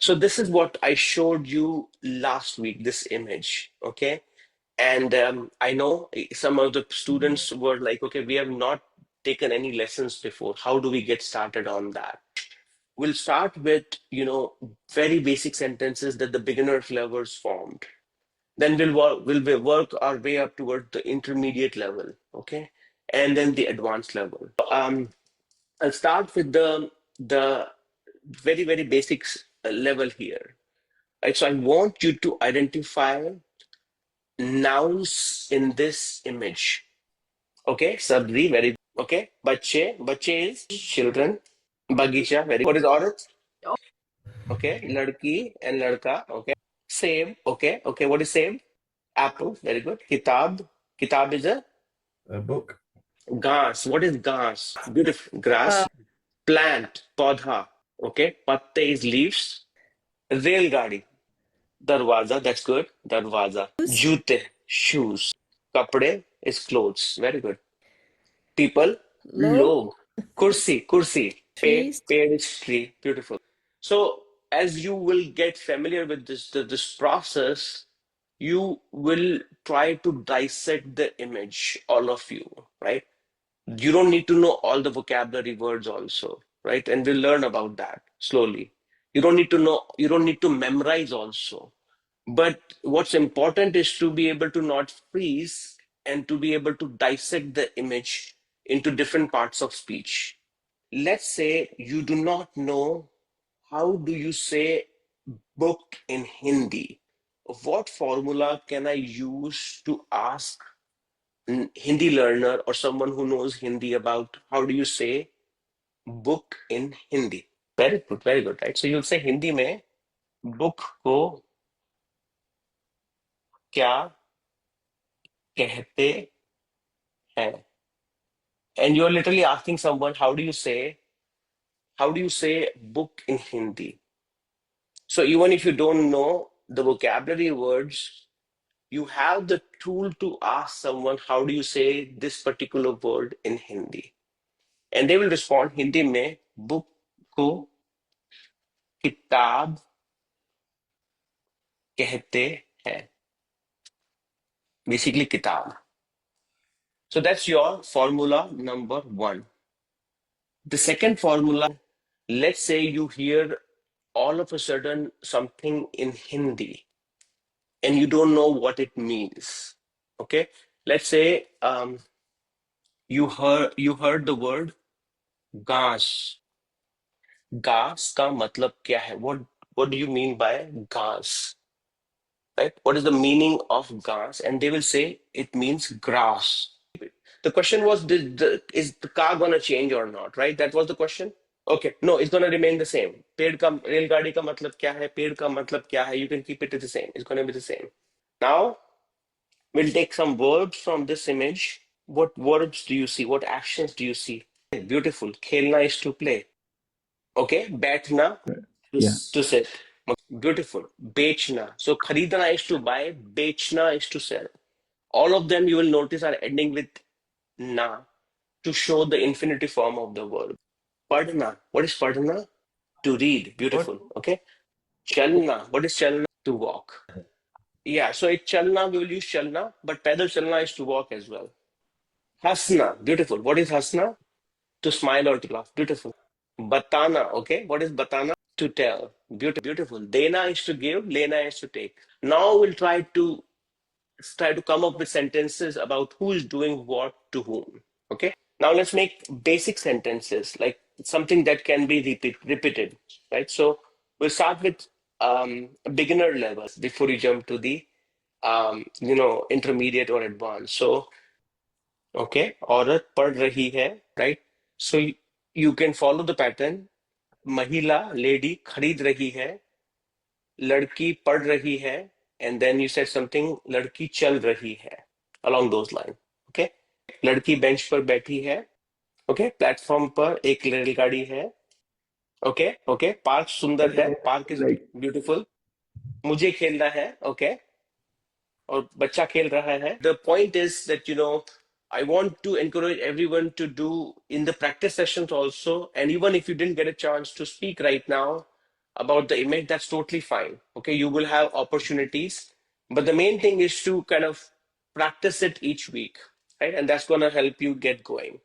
So this is what I showed you last week, this image, okay? And I know some of the students were like, okay, we have not taken any lessons before. How do we get started on that? We'll start with, very basic sentences that the beginner levels formed. Then we'll work our way up toward the intermediate level, okay? And then the advanced level. I'll start with the very, very basics level here. Right, so I want you to identify nouns in this image. Okay, sabri, very good. Okay, bache is children. Bagicha, very good. What is aurat? Okay, ladki and ladka. Okay, save. Okay, what is save? Apple, very good. Kitab is A book. Ghas. What is ghas? Beautiful. Grass. Plant, podha. Okay, patte is leaves. Railgadi. Darwaza, that's good. Darwaza. Jute, shoes. Kapde is clothes. Very good. People, log. Kursi. Paid is tree. Beautiful. So as you will get familiar with this process, you will try to dissect the image, all of you, right? You don't need to know all the vocabulary words also, right? And we'll learn about that slowly. You don't need to memorize also. But what's important is to be able to not freeze and to be able to dissect the image into different parts of speech. Let's say you do not know how do you say book in Hindi. What formula can I use to ask Hindi learner or someone who knows Hindi about how do you say book in Hindi? Very good, right? So you'll say Hindi में book को क्या कहते हैं? And you're literally asking someone, how do you say book in Hindi? So even if you don't know the vocabulary words, you have the tool to ask someone, how do you say this particular word in Hindi? And they will respond, Hindi में book को किताब कहते हैं. Basically, kitab. So that's your formula number one. The second formula, let's say you hear all of a sudden something in Hindi and you don't know what it means. Okay, let's say you heard the word घास. घास का मतलब क्या है? What do you mean by घास? Right? What is the meaning of घास? And they will say it means grass. The question was, is the car gonna change or not? Right? That was the question. Okay, no, it's gonna remain the same. पेड़ का रेलगाड़ी का मतलब क्या है? पेड़ का मतलब क्या है? You can keep it the same. It's gonna be the same. Now we'll take some verbs from this image. What verbs do you see? What actions do you see? Beautiful. खेलना is to play. Okay, बैठना Yeah. to sit. Beautiful. बेचना. So खरीदना is to buy. बेचना is to sell. All of them you will notice are ending with na to show the infinitive form of the verb. Padhna. What is padhna? To read. Beautiful. Okay. Chalna. What is chalna? To walk. Yeah. So it's chalna, we will use chalna, but pedal chalna is to walk as well. Hasna. Beautiful. What is hasna? To smile or to laugh. Beautiful. Batana. Okay. What is batana? To tell. Beautiful. Dena is to give. Lena is to take. Now we'll try to come up with sentences about who is doing what to whom. Okay. Now let's make basic sentences, like something that can be repeated, right? So we'll start with beginner levels before you jump to the intermediate or advanced. So okay, औरत पढ़ रही है, right? So you can follow the pattern. महिला, lady, खरीद रही है. लड़की पढ़ रही है, and then you said something, लड़की चल रही है, along those lines. Okay, लड़की बेंच पर बैठी है. Okay, प्लेटफॉर्म पर एक रेलगाड़ी है. Okay, पार्क सुंदर है, पार्क इज ब्यूटीफुल. मुझे खेलना है. Okay, और बच्चा खेल रहा है. The point is that I want to encourage everyone to do in the practice sessions also, and even if you didn't get a chance to speak right now, about the image, that's totally fine. Okay, you will have opportunities, but the main thing is to kind of practice it each week, right? And that's going to help you get going.